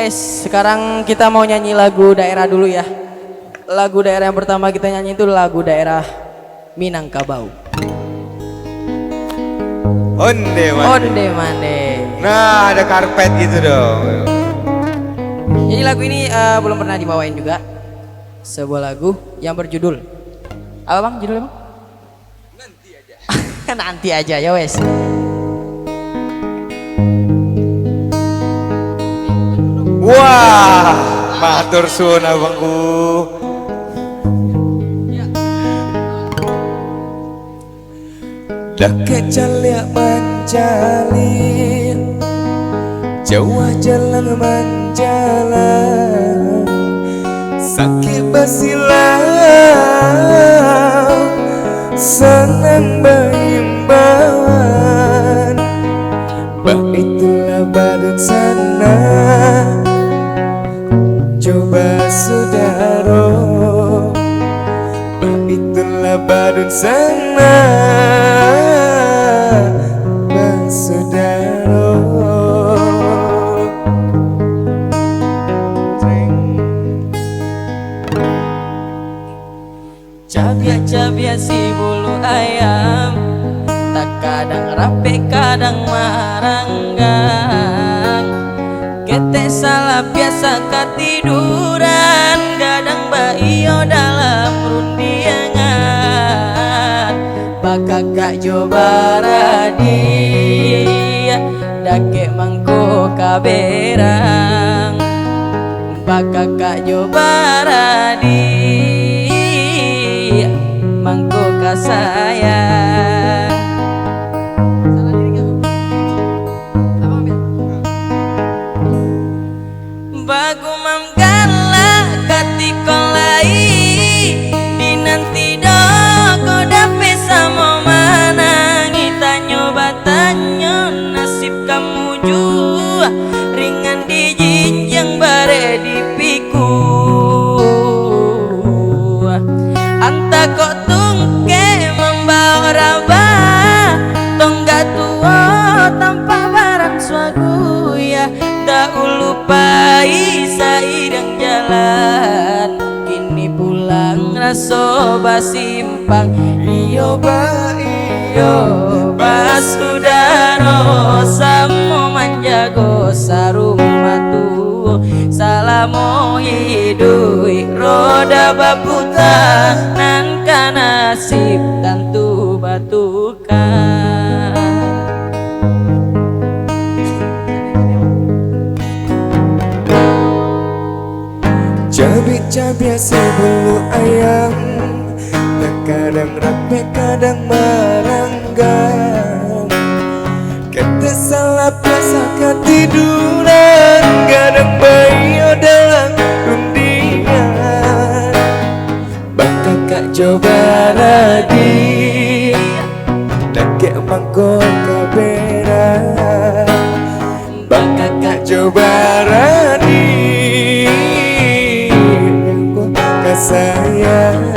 Wes, sekarang kita mau nyanyi lagu daerah dulu ya. Lagu daerah yang pertama kita nyanyi itu lagu daerah Minangkabau. Onde mande. Onde mande. Nah, ada karpet gitu dong. Jadi lagu ini belum pernah dibawain juga. Sebuah lagu yang berjudul apa bang? Judulnya bang? Nanti aja. Nanti aja ya wes. Wah, matur suwun abangku. Dake jalya menjalin, Jawa jalan menjalan, sakit basilang, senang berimbawan, bah itulah badut sana. Coba saudaro, bah itulah badut sana, bah saudaro. Cabia-cabia si bulu ayam, tak kadang rapi kadang maranggang. Kete salah biasa ketiduran, kadang baio dalam rundiangan. Bakakak coba radia, dake mangko kaberang. Bakakak coba radia, mangko kasayang. Salah diri gak? Apa ambil? Bagu mam galak katikolai, dinanti doko dape sama mana. Ngita nyoba tanyo nasib kamu jua, ringan dijinjang bare dipiku. Anta kok tungke membawa raba, tonggak tua tanpa barang swagu ya. Tak ulupai saidang jalan, kini pulang raso basimpang. Iyo ba basudaro, samo manjago sarumah tuo. Salamo hidui roda baputa, nan kanasib tantu batukan. Cabai-cabai sebulu ayam, kadang rapi kadang meranggang. Kata salah biasa ketiduran, kadang bayo dalam undian. Bakakak coba radi, dake mangko kaberang. Bakakak coba radi, sayang.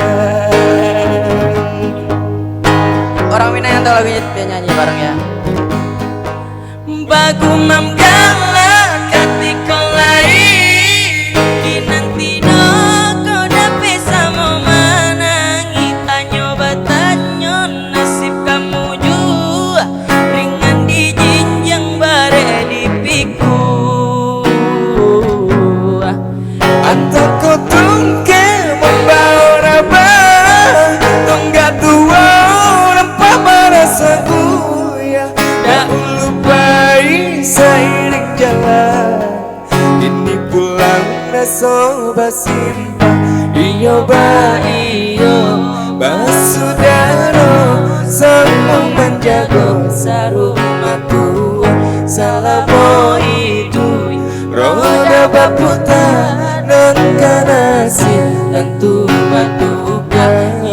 Orang Minang yang tahu lagunya dia nyanyi bareng ya. Bagu mam galak katikolai, dinanti doko dape sama mana. Ngita nyoba tanyo nasib kamu jua, ringan dijinjang bare dipiku. Anta kau tungke membawa raba, tonggak tua rempah merasa ya. Tak lupai seiring jalan, ini pulang raso basimpang. Iyo basudaro, sambung menjago sarumah tua. Salamo itu roda baputa, nan kanasih tentu batukan.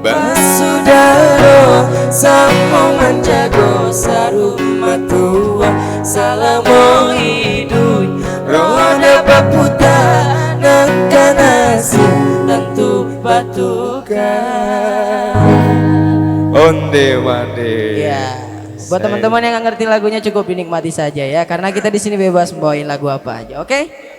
Basudaro, samo menjago sarumah tua. Salamo hidui roda baputa, nan kanasih tentu batukan. Onde mande. Yes. Buat teman-teman yang nggak ngerti lagunya cukup dinikmati saja ya, karena kita di sini bebas bawain lagu apa aja. Oke?